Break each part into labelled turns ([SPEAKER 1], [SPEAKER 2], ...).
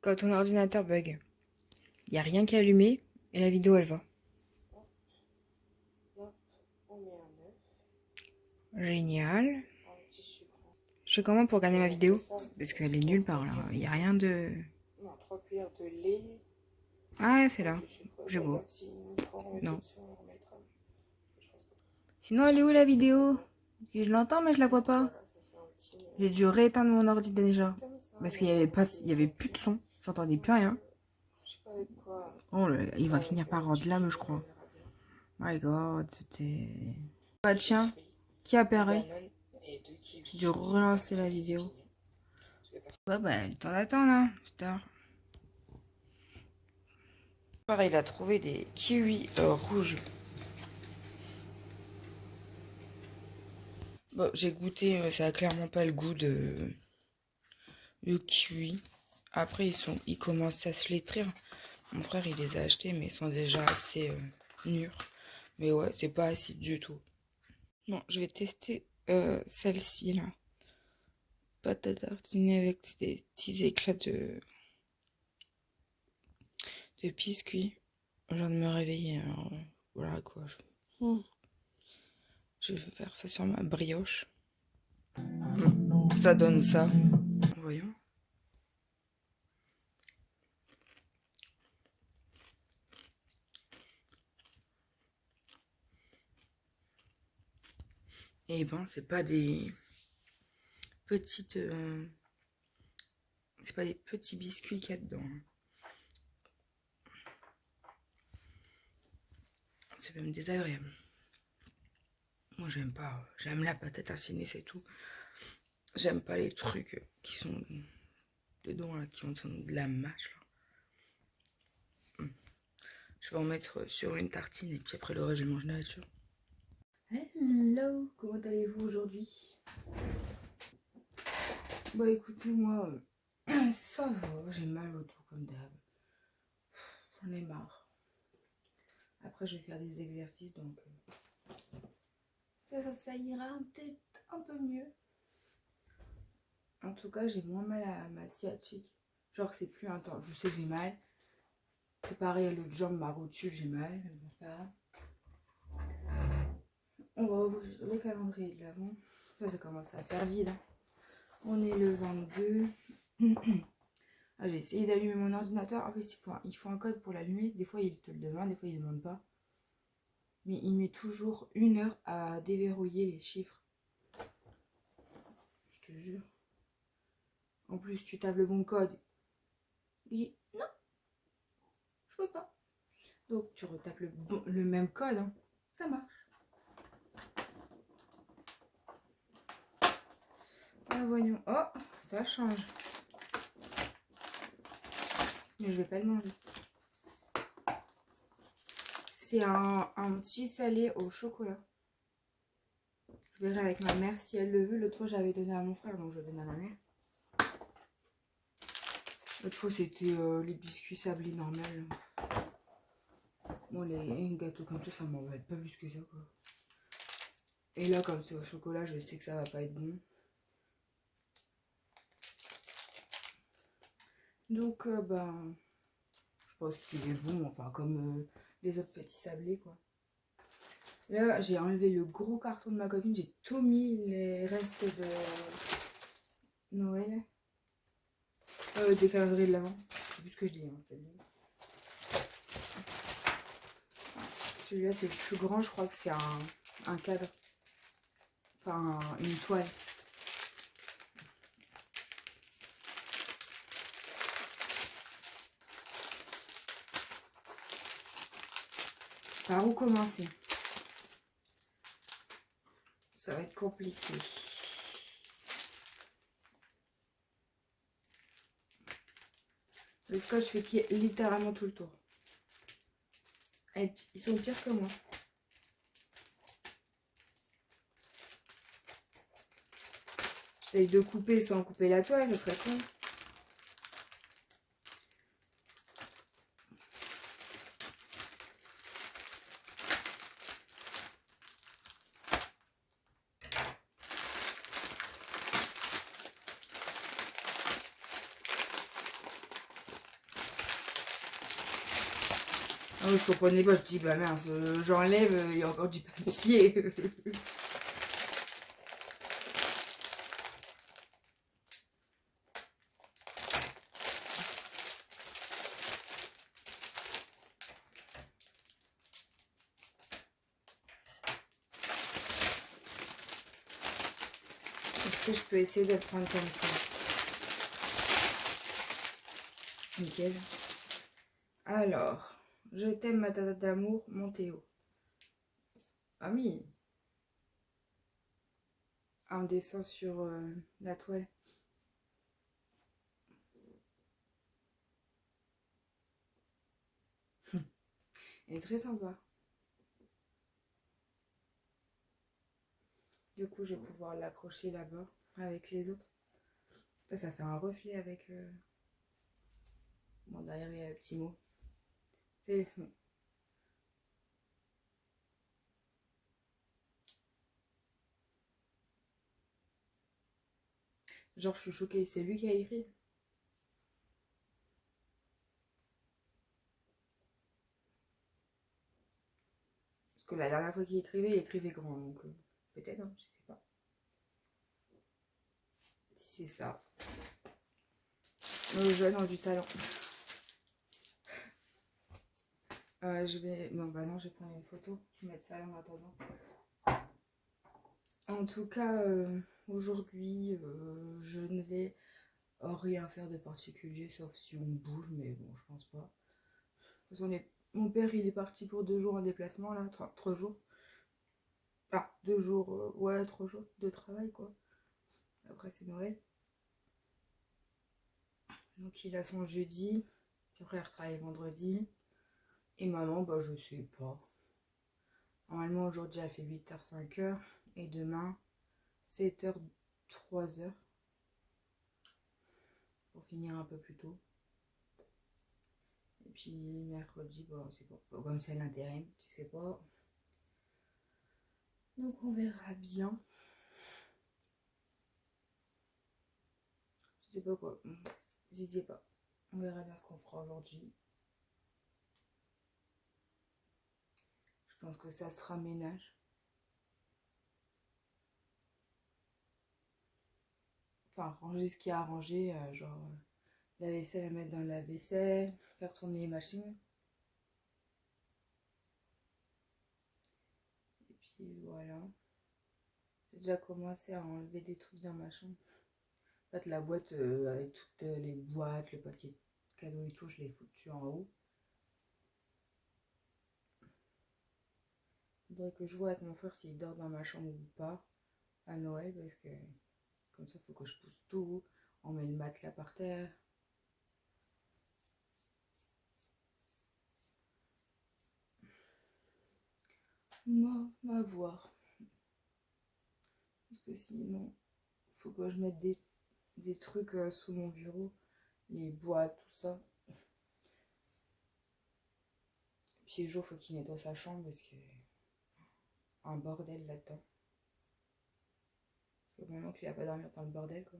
[SPEAKER 1] quand ton ordinateur bug. Il n'y a rien qui est allumé et la vidéo elle va. Génial. Je fais comment pour regarder ma vidéo? Parce qu'elle est nulle part là. Il n'y a rien de...
[SPEAKER 2] Non, 3 cuillères de lait.
[SPEAKER 1] Ah, c'est là. Je vois. Non.
[SPEAKER 2] Non.
[SPEAKER 1] Sinon, elle est où la vidéo? Je l'entends, mais je la vois pas. J'ai dû rééteindre mon ordi déjà. Parce qu'il y avait pas, il y avait plus de son. J'entendais plus rien. Oh, il va finir par rendre l'âme, je crois. My god, c'était... Pas de chien qui apparaît. J'ai dû relancer la vidéo. Bah, le temps d'attendre, hein. C'est tard. Pareil, il a trouvé des kiwis rouges. Bon, j'ai goûté, ça a clairement pas le goût de kiwi. Après, ils commencent à se flétrir. Mon frère, il les a achetés, mais ils sont déjà assez mûrs. Mais ouais, c'est pas acide du tout. Bon, je vais tester celle-ci, là. Pâte à tartiner avec des petits éclats de biscuits. Je viens de me réveiller, alors voilà quoi. Je vais faire ça sur ma brioche. Ça donne ça. Voyons. Et ben, c'est pas des petites... c'est pas des petits biscuits qu'il y a dedans. C'est même désagréable. Moi, j'aime pas. J'aime la pâte à tartiner, c'est tout. J'aime pas les trucs qui sont dedans, là, qui ont de la mâche, là. Je vais en mettre sur une tartine et puis après le reste, je mange nature. Hello, comment allez-vous aujourd'hui? Bah écoutez, moi, ça va, j'ai mal au dos comme d'hab. J'en ai marre. Après, je vais faire des exercices, donc ça ira peut-être un peu mieux. En tout cas, j'ai moins mal à ma sciatique. Genre, c'est plus intense. Je sais que j'ai mal. C'est pareil à l'autre jambe, ma rotule, j'ai mal. Bon, c'est pas grave. On va ouvrir le calendrier de l'avant. Ça commence à faire vide. Hein. On est le 22. Ah, j'ai essayé d'allumer mon ordinateur. En fait, il faut un code pour l'allumer. Des fois, il te le demande, des fois, il ne demande pas. Mais il met toujours 1 heure à déverrouiller les chiffres. Je te jure. En plus, tu tapes le bon code. Il dit non, je peux pas. Donc, tu retapes le même code. Hein. Ça marche. Ah, voyons. Oh, ça change. Mais je vais pas le manger. C'est un petit salé au chocolat. Je verrai avec ma mère si elle le veut. L'autre fois, j'avais donné à mon frère, donc je le donne à ma mère. L'autre fois, c'était les biscuits sablés normaux. Bon, les gâteaux comme ça, ça m'embête pas plus que ça, quoi. Et là, comme c'est au chocolat, je sais que ça va pas être bon. Donc, je pense qu'il est bon, enfin, comme les autres petits sablés, quoi. Là, j'ai enlevé le gros carton de ma copine. J'ai tout mis les restes de Noël. Des calendriers de l'avant. C'est plus ce que je dis, hein, celui-là, c'est le plus grand. Je crois que c'est un cadre. Enfin, une toile. Par où commencer? Ça va être compliqué. Le scotch fait littéralement tout le tour. Et puis, ils sont pires que moi. J'essaye de couper sans couper la toile, ça serait con. Ah oui, je comprenais pas, je dis bah mince, j'enlève, il y a encore du papier. Est-ce que je peux essayer de le prendre comme ça? Nickel. Alors, je t'aime ma tata d'amour, mon Théo. Ami. Un dessin sur la toile. Elle est très sympa. Du coup, je vais pouvoir l'accrocher là-bas avec les autres. Ça fait un reflet avec... Bon, derrière, il y a le petit mot. Téléphone. Genre, je suis choquée. C'est lui qui a écrit. Parce que la dernière fois qu'il écrivait, il écrivait grand. Donc, peut-être, hein, je sais pas. Si c'est ça. Le jeune ont du talent. Je vais... Non, bah non, je vais prendre une photo. Je vais mettre ça en attendant. En tout cas, aujourd'hui, je ne vais rien faire de particulier, sauf si on bouge, mais bon, je pense pas. Parce qu'on est... Mon père, il est parti pour 2 jours en déplacement, là, 3 jours. Ah, 2 jours, ouais, 3 jours de travail, quoi. Après, c'est Noël. Donc, il a son jeudi, puis après, il retravaille vendredi. Et maman, bah, je sais pas. Normalement, aujourd'hui, elle fait 8h, 5h. Et demain, 7h, 3h. Pour finir un peu plus tôt. Et puis, mercredi, bon, c'est bon. Comme c'est l'intérim, tu sais pas. Donc, on verra bien. Je sais pas quoi. Je sais pas. On verra bien ce qu'on fera aujourd'hui. Je pense que ça sera ménage. Enfin, ranger ce qu'il y a à ranger, genre la vaisselle à mettre dans la vaisselle, faire tourner les machines. Et puis voilà. J'ai déjà commencé à enlever des trucs dans ma chambre. En fait, la boîte avec toutes les boîtes, le papier cadeau et tout, je l'ai foutu en haut. Il faudrait que je vois avec mon frère s'il dort dans ma chambre ou pas à Noël, parce que comme ça, il faut que je pousse tout. On met le matelas par terre. On va voir. Parce que sinon, il faut que je mette des trucs sous mon bureau. Les boîtes, tout ça. Puis le jour, faut qu'il nettoie sa chambre parce que un bordel là-dedans. Parce que mon oncle, il a pas dormir dans le bordel, quoi.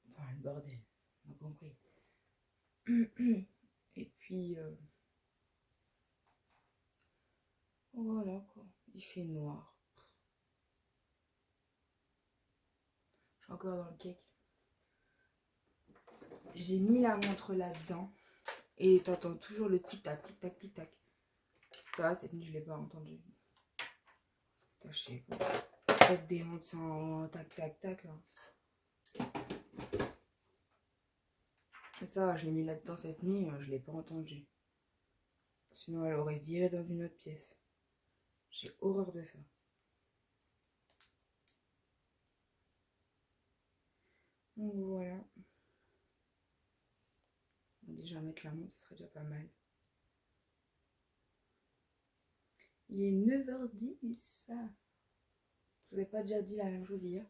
[SPEAKER 1] Enfin, le bordel, on a compris. Et puis, voilà, quoi. Il fait noir. Je suis encore dans le cake. J'ai mis la montre là-dedans. Et t'entends toujours le tic-tac, tic-tac, tic-tac. Ça, cette nuit, je l'ai pas entendu. Je sais pas. Peut-être des montres sans tac-tac-tac, là. Ça, je l'ai mis là-dedans cette nuit, je l'ai pas entendu. Sinon, elle aurait viré dans une autre pièce. J'ai horreur de ça. Donc voilà. On va déjà mettre la montre, ce serait déjà pas mal. Il est 9h10. Je vous ai pas déjà dit la même chose hier.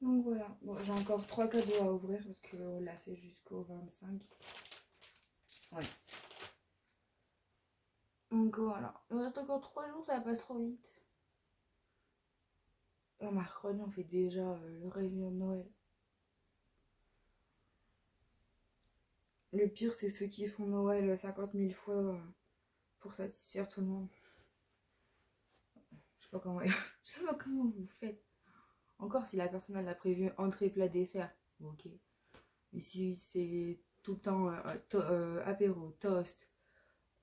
[SPEAKER 1] Donc voilà. Bon, j'ai encore 3 cadeaux à ouvrir parce qu'on l'a fait jusqu'au 25. Ouais. Donc voilà. Il reste encore 3 jours, ça passe trop vite. Mercredi, on fait déjà le réveillon de Noël. Le pire, c'est ceux qui font Noël 50 000 fois pour satisfaire tout le monde. Je sais pas comment, je sais pas comment vous faites. Encore si la personne elle a prévu entrée, plat, dessert. Ok. Mais si c'est tout le temps apéro, toast,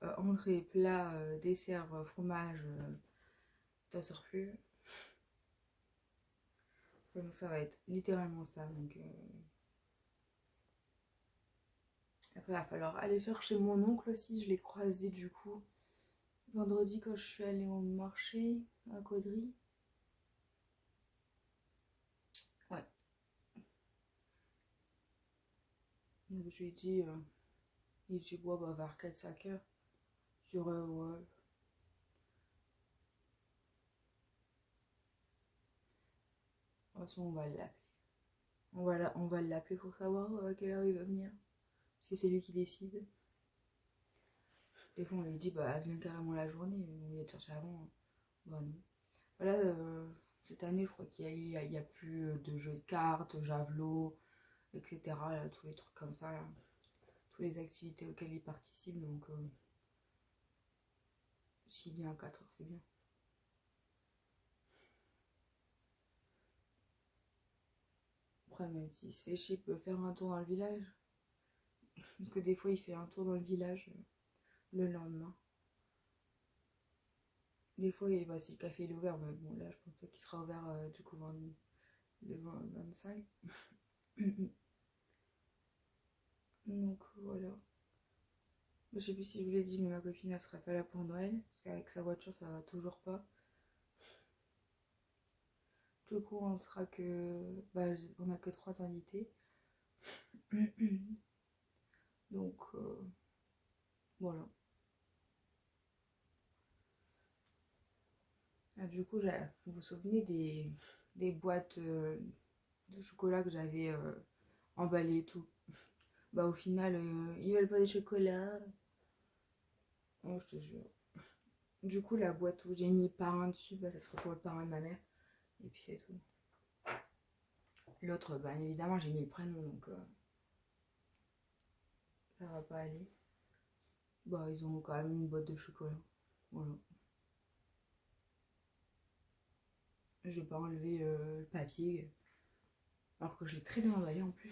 [SPEAKER 1] entrée, plat, dessert, fromage, t'en sors plus. Parce que ça va être littéralement ça. Donc, après, il va falloir aller chercher mon oncle aussi. Je l'ai croisé du coup vendredi quand je suis allée au marché à Caudry. Ouais. Donc je lui ai dit, il dit, ouais, bah, vers 4-5 heures. Je dirais, ouais. De toute façon, on va l'appeler. On va l'appeler pour savoir à quelle heure il va venir. Parce que c'est lui qui décide. Des fois, on lui dit, bah, viens carrément la journée. On vient te chercher avant. Bah, non. Voilà, cette année, je crois qu'il y a plus de jeux de cartes, javelot, etc. Là, tous les trucs comme ça. Là. Toutes les activités auxquelles il participe. Donc, s'il vient à 4 heures, c'est bien. Après, même s'il se fait chier, il peut faire un tour dans le village. Parce que des fois, il fait un tour dans le village le lendemain. Des fois, bah, si le café est ouvert, mais bon, là, je pense pas qu'il sera ouvert du coup le 25. Donc, voilà. Je sais plus si je vous l'ai dit, mais ma copine, elle sera pas là pour Noël. Parce qu'avec sa voiture, ça va toujours pas. Du coup, on sera que... Bah, on a que 3 invités. Donc, voilà. Ah, du coup, vous vous souvenez des boîtes de chocolat que j'avais emballées et tout. Bah au final, ils veulent pas des chocolats. Oh, je te jure. Du coup, la boîte où j'ai mis parrain dessus, bah ça sera pour le parrain de ma mère. Et puis c'est tout. L'autre, bah évidemment, j'ai mis le prénom, donc ça va pas aller. Bah ils ont quand même une boîte de chocolat. Voilà. Je vais pas enlever le papier. Alors que je l'ai très bien emballé en plus.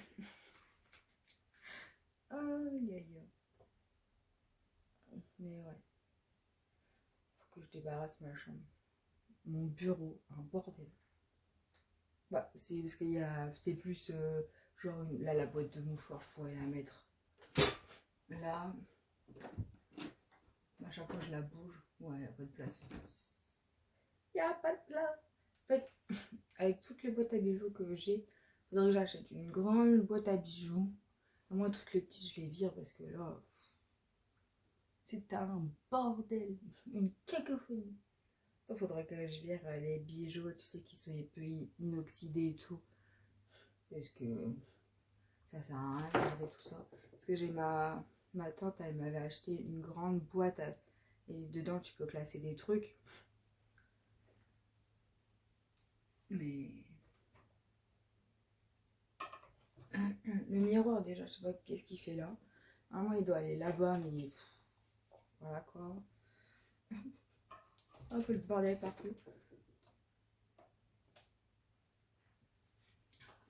[SPEAKER 1] Aïe aïe aïe. Mais ouais. Faut que je débarrasse ma chambre. Mon bureau, un bordel. Bah, c'est parce qu'il y a. C'est plus. Genre, là, la boîte de mouchoirs, je pourrais la mettre là. À chaque fois, je la bouge. Ouais, il n'y a pas de place. Il n'y a pas de place. En fait, avec toutes les boîtes à bijoux que j'ai, faudrait que j'achète une grande boîte à bijoux. Moi, toutes les petites, je les vire parce que là, c'est un bordel. Une cacophonie. Il faudrait que je vire les bijoux, tu sais, qui soient peu inoxydés et tout. Parce que ça sert à rien de garder tout ça. Parce que j'ai ma tante, elle m'avait acheté une grande boîte et dedans tu peux classer des trucs. Mais le miroir déjà, je sais pas qu'est-ce qu'il fait là. Normalement il doit aller là-bas, mais voilà quoi. Un peu le bordel partout.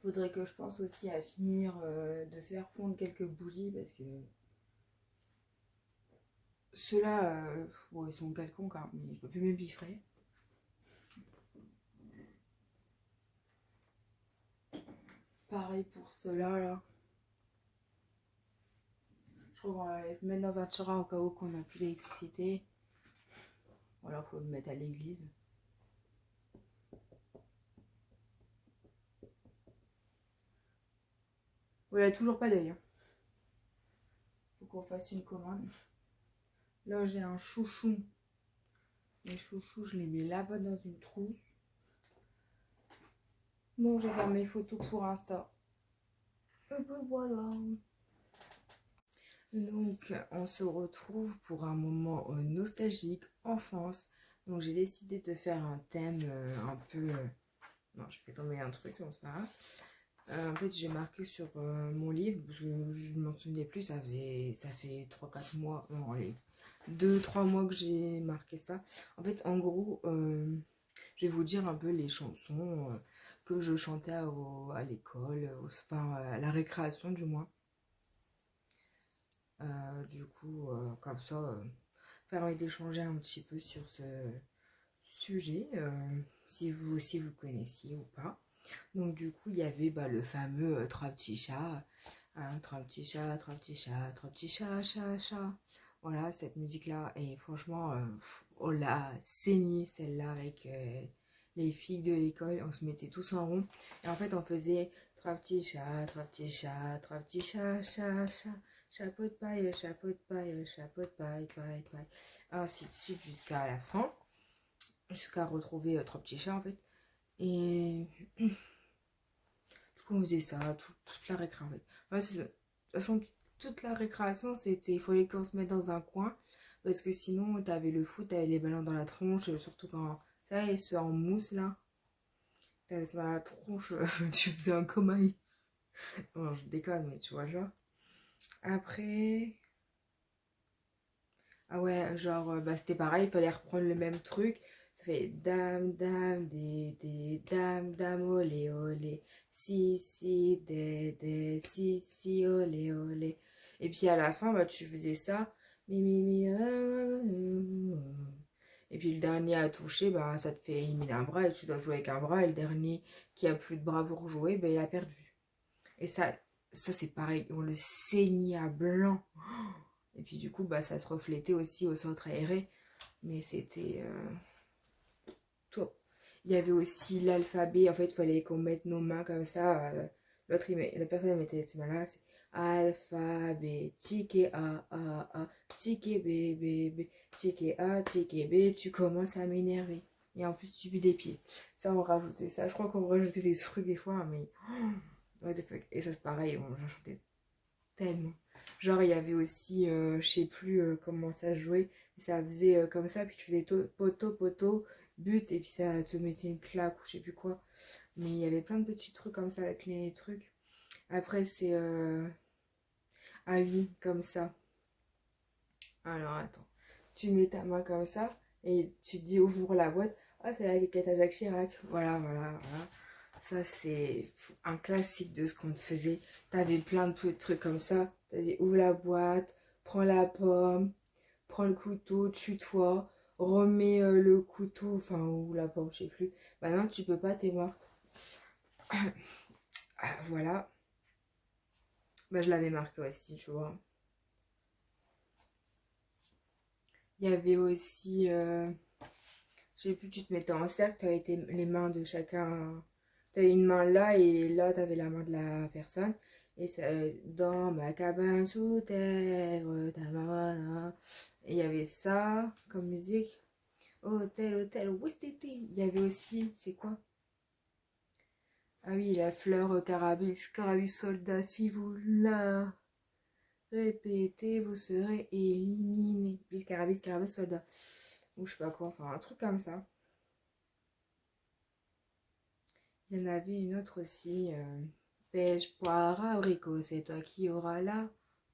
[SPEAKER 1] Faudrait que je pense aussi à finir de faire fondre quelques bougies parce que ceux-là, bon, ils sont quelconques, hein, mais je peux plus me piffrer. Pareil pour ceux-là, là. Je crois qu'on va les mettre dans un tiroir au cas où qu'on n'a plus d'électricité. Voilà, faut le mettre à l'église. Voilà, toujours pas d'œil. Hein. Faut qu'on fasse une commande. Là, j'ai un chouchou. Les chouchous, je les mets là-bas dans une trousse. Bon, j'ai fait mes photos pour Insta. Et ben voilà. Donc, on se retrouve pour un moment nostalgique, enfance. Donc, j'ai décidé de faire un thème un peu... Non, je vais tomber un truc, non, c'est pas grave. En fait, j'ai marqué sur mon livre, parce que je ne m'en souvenais plus, ça fait 3 4 mois, non, allez, 2 3 mois que j'ai marqué ça. En fait, en gros, je vais vous dire un peu les chansons que je chantais à l'école, enfin à la récréation du moins. Du coup, comme ça, permet d'échanger un petit peu sur ce sujet, si vous connaissiez ou pas. Donc du coup, il y avait le fameux trois petits chats. Trois petits chats, trois petits chats, trois petits chats, chat, chat. Voilà, cette musique-là. Et franchement, on l'a saignée celle-là avec les filles de l'école. On se mettait tous en rond. Et en fait, on faisait trois petits chats, trois petits chats, trois petits chats, chat, chat. Chapeau de paille, chapeau de paille, chapeau de paille, paille, paille. Ainsi de suite jusqu'à la fin. Jusqu'à retrouver trois petits chats en fait. Et du coup, on faisait ça toute la récréation en fait. Ouais, c'est ça. De toute façon, toute la récréation, c'était, il fallait qu'on se mette dans un coin. Parce que sinon, t'avais le foot, t'avais les ballons dans la tronche. Surtout quand, ça y est, ceux en mousse là. T'avais ça dans la tronche, tu faisais un coma. Non, je déconne, mais tu vois, genre. Après. Ah ouais, genre, c'était pareil, il fallait reprendre le même truc. Ça fait dame, dame, des, dame, dame, olé, olé. Si, si, des, si, si, olé, olé. Et puis à la fin, tu faisais ça. Mi, mi, mi, et puis le dernier à toucher, ça te fait éliminer un bras et tu dois jouer avec un bras. Et le dernier qui a plus de bras pour jouer, il a perdu. Et ça c'est pareil, on le saignait à blanc. Et puis du coup, ça se reflétait aussi au centre aéré. Mais c'était top. Il y avait aussi l'alphabet. En fait, il fallait qu'on mette nos mains comme ça. La personne mettait ses mains là. C'est alphabet, ticket A, ticket B, ticket A, ticket B. Tu commences à m'énerver. Et en plus, tu pues des pieds. Ça, on rajoutait ça. Je crois qu'on rajoutait des trucs des fois, mais... What the fuck. Et ça, c'est pareil, j'en chantais tellement. Genre, il y avait aussi, je sais plus comment ça jouait, mais ça faisait comme ça, puis tu faisais poteau, poteau, but, et puis ça te mettait une claque ou je sais plus quoi. Mais il y avait plein de petits trucs comme ça avec les trucs. Après, c'est ah oui, comme ça. Alors, attends. Tu mets ta main comme ça, et tu dis ouvre la boîte. Ah, c'est la quéquette à Jacques Chirac. Voilà, voilà, voilà. Ça, c'est un classique de ce qu'on te faisait. T'avais plein de petits trucs comme ça. T'as dit ouvre la boîte, prends la pomme, prends le couteau, tue-toi, remets le couteau, enfin, ou la pomme, je sais plus. Bah non, tu peux pas, t'es morte. Ah, voilà. Je l'avais marqué aussi, tu vois. Il y avait aussi, je sais plus, tu te mettais en cercle, tu avais les mains de chacun. Tu avais une main là et là, tu avais la main de la personne. Et ça, dans ma cabane sous terre, ta maman. Et il y avait ça comme musique. Hôtel, hôtel, Westiti. Il y avait aussi, c'est quoi? Ah oui, la fleur carabis, carabis soldat, si vous la répétez, vous serez éliminé. Bis carabis, carabis soldat. Ou je sais pas quoi, enfin un truc comme ça. Il y en avait une autre aussi. Pêche, poire, abricot, c'est toi qui auras la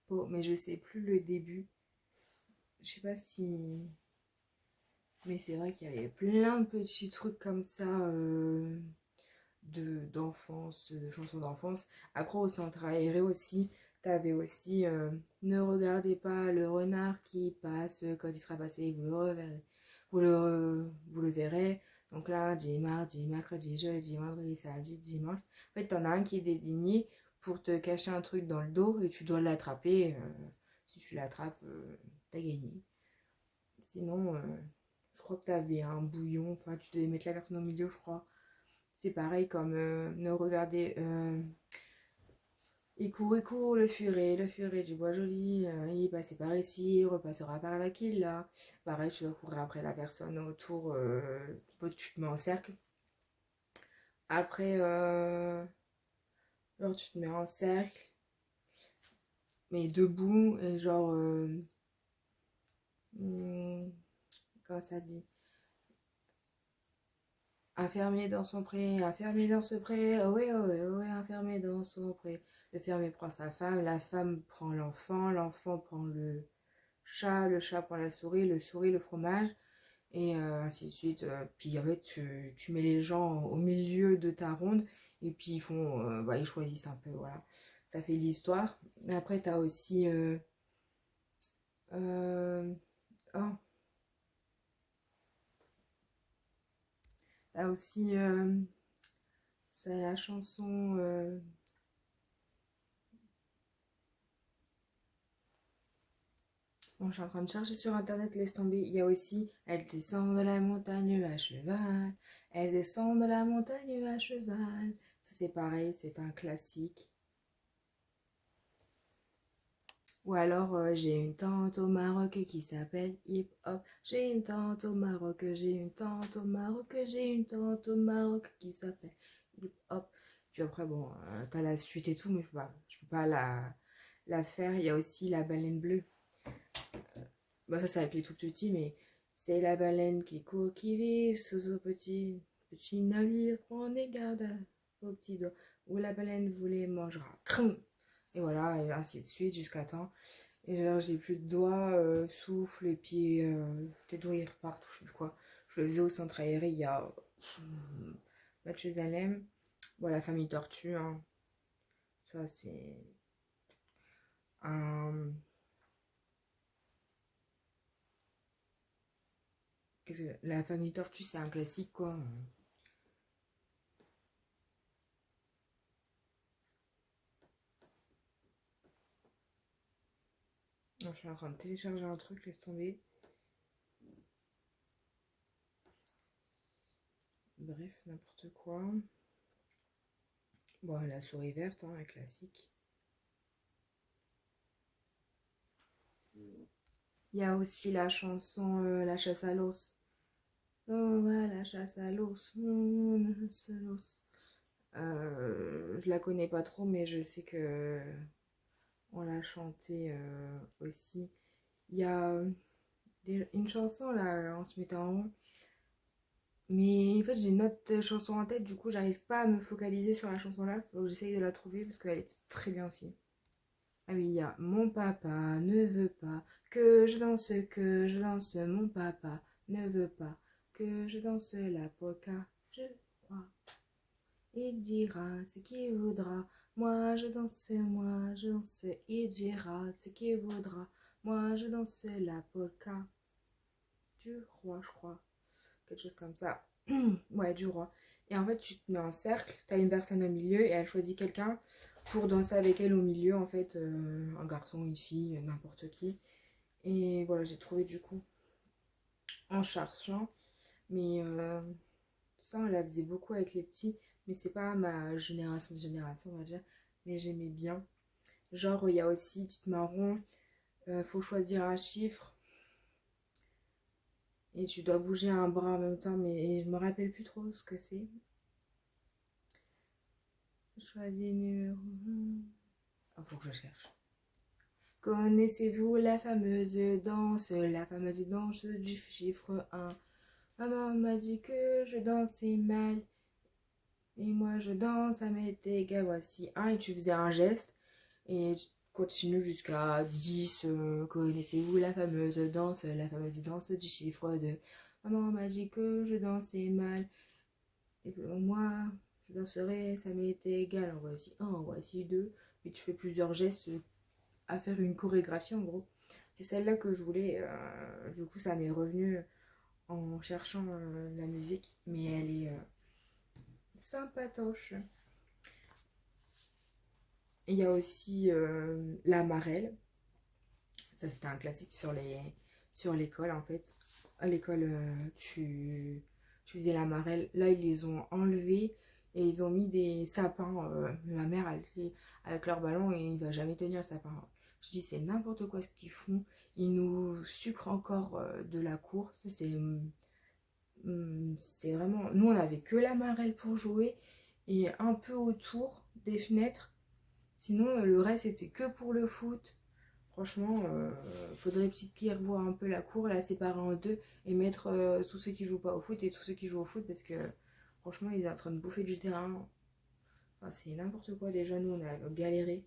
[SPEAKER 1] peau. Mais je sais plus le début. Je sais pas si... Mais c'est vrai qu'il y avait plein de petits trucs comme ça d'enfance, de chansons d'enfance. Après, au centre aéré aussi, t'avais aussi ne regardez pas le renard qui passe. Quand il sera passé, vous le reverrez. Vous le verrez. Donc lundi, mardi, mercredi, jeudi, vendredi, samedi, dimanche. En fait, t'en as un qui est désigné pour te cacher un truc dans le dos et tu dois l'attraper. Si tu l'attrapes, t'as gagné. Sinon, je crois que t'avais un bouillon. Enfin, tu devais mettre la personne au milieu, je crois. C'est pareil comme ne regardez. Il court, le furet du bois joli. Il passait par ici, il repassera par là qu'il là. Pareil, tu dois courir après la personne autour. Tu te mets en cercle. Après, genre, tu te mets en cercle, mais debout, et genre. Comment ça dit? Un fermier dans son pré, un fermier dans ce pré, ohé, ohé, ohé, un fermier dans son pré. Le fermier prend sa femme, la femme prend l'enfant, l'enfant prend le chat prend la souris, le souris le fromage, et ainsi de suite. Puis en fait, tu mets les gens au milieu de ta ronde, et puis ils font, ils choisissent un peu, voilà. Ça fait l'histoire. Après, t'as aussi... oh, t'as aussi... c'est la chanson... Bon, je suis en train de chercher sur internet, laisse tomber. Il y a aussi Elle descend de la montagne à cheval. Elle descend de la montagne à cheval. Ça, c'est pareil, c'est un classique. Ou alors, j'ai une tante au Maroc qui s'appelle Hip Hop. J'ai une tante au Maroc, j'ai une tante au Maroc, j'ai une tante au Maroc qui s'appelle Hip Hop. Puis après, bon, t'as la suite et tout, mais je peux pas la faire. Il y a aussi La Baleine Bleue. Bon, ça, c'est avec les tout petits, mais c'est la baleine qui court, qui vit sous ce petit navire. Prenez garde aux petits doigts. Où la baleine vous les mangera. Crum. Et voilà, et ainsi de suite, jusqu'à temps. Et genre, j'ai plus de doigts, souffle, et puis tes doigts ils repartent, je sais plus quoi. Je le faisais au centre aéré il y a Mathusalem. Bon, la famille Tortue, hein. Ça, c'est un. La famille Tortue, c'est un classique, quoi. Non, je suis en train de télécharger un truc, laisse tomber. Bref, n'importe quoi. Bon, la souris verte, hein, un classique. Il y a aussi la chanson La chasse à l'os. Oh, va la chasse à l'os. Oh, la chasse à l'os. Je la connais pas trop, mais je sais que on l'a chanté aussi. Il y a une chanson là, en se mettant en rond. Mais en fait, j'ai une autre chanson en tête, du coup, j'arrive pas à me focaliser sur la chanson là. Faut que j'essaye de la trouver parce qu'elle est très bien aussi. Ah oui, il y a Mon papa ne veut pas que je danse. Mon papa ne veut pas que je danse la polka. Je crois. Il dira ce qu'il voudra. Moi je danse. Il dira ce qu'il voudra. Moi je danse la polka du roi, je crois. Quelque chose comme ça. Ouais, du roi. Et en fait, tu te mets en cercle, tu as une personne au milieu et elle choisit quelqu'un pour danser avec elle au milieu, en fait, un garçon, une fille, n'importe qui. Et voilà, j'ai trouvé du coup en cherchant. Mais ça, on la faisait beaucoup avec les petits, mais c'est pas ma génération, on va dire. Mais j'aimais bien. Genre, il y a aussi, tu te mets en rond, faut choisir un chiffre. Et tu dois bouger un bras en même temps, mais je me rappelle plus trop ce que c'est. Choisis numéro 1. Ah, faut que je cherche. Connaissez-vous la fameuse danse du chiffre 1? Maman m'a dit que je dansais mal. Et moi je danse, ça m'est égal. Voici 1 et tu faisais un geste. Et tu continues jusqu'à 10. Connaissez-vous la fameuse danse du chiffre 2? Maman m'a dit que je dansais mal. Et moi, je danserai, ça m'est égal. En voici 1, en voici 2. Puis tu fais plusieurs gestes à faire une chorégraphie en gros. C'est celle-là que je voulais. Du coup, ça m'est revenu en cherchant la musique. Mais elle est sympatoche. Il y a aussi la marelle. Ça, c'était un classique sur l'école en fait. À l'école, tu faisais la marelle. Là, ils les ont enlevés et ils ont mis des sapins. Ma mère, elle dit avec leur ballon et il va jamais tenir le sapin. Je dis, c'est n'importe quoi ce qu'ils font. Ils nous sucrent encore de la cour. C'est vraiment. Nous, on avait que la marelle pour jouer et un peu autour des fenêtres. Sinon, le reste, c'était que pour le foot. Franchement, faudrait qu'ils revoient un peu la cour, la séparer en deux et mettre tous ceux qui jouent pas au foot et tous ceux qui jouent au foot parce que Franchement, il est en train de bouffer du terrain. Enfin, c'est n'importe quoi. Déjà, nous, on a galéré.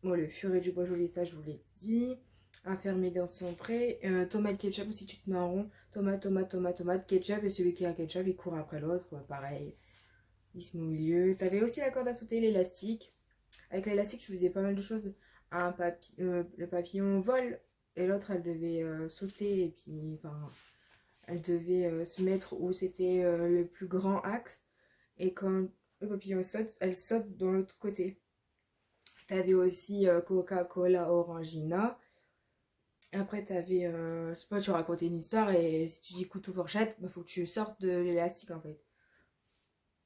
[SPEAKER 1] Bon, le furet du bois joli, ça, je vous l'ai dit. Enfermé dans son pré. Tomate, ketchup aussi, tu te mets en rond. Tomate, tomate, tomate, tomate, ketchup. Et celui qui a ketchup, il court après l'autre. Ouais, pareil. Il se met au milieu. T'avais aussi la corde à sauter, l'élastique. Avec l'élastique, je faisais pas mal de choses. Le papillon vole. Et l'autre, elle devait sauter. Et puis, enfin, elle devait se mettre où c'était le plus grand axe. Et quand le papillon saute, elle saute dans l'autre côté. T'avais aussi Coca-Cola Orangina. Après, t'avais, je sais pas, tu racontais une histoire et si tu dis couteau fourchette, bah, faut que tu sortes de l'élastique en fait.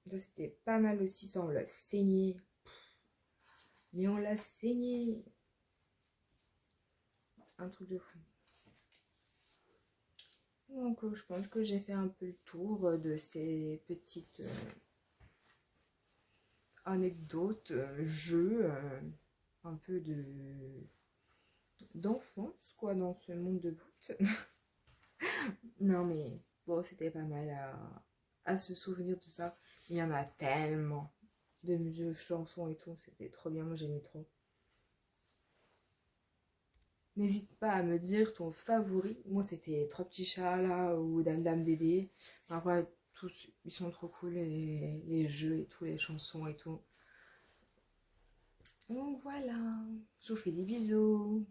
[SPEAKER 1] Ça, c'était pas mal aussi. Ça, on l'a saigné. Mais on l'a saigné. Un truc de fou. Donc, je pense que j'ai fait un peu le tour de ces petites anecdotes, jeux, un peu d'enfance, quoi, dans ce monde de boot. Non, mais bon, c'était pas mal à se souvenir de ça. Il y en a tellement de chansons et tout. C'était trop bien, moi j'aimais trop. N'hésite pas à me dire ton favori. Moi, c'était Trois petits chats là ou Dame Dame Dédé. Après, tous, ils sont trop cool, les jeux et tout, les chansons et tout. Donc voilà, je vous fais des bisous.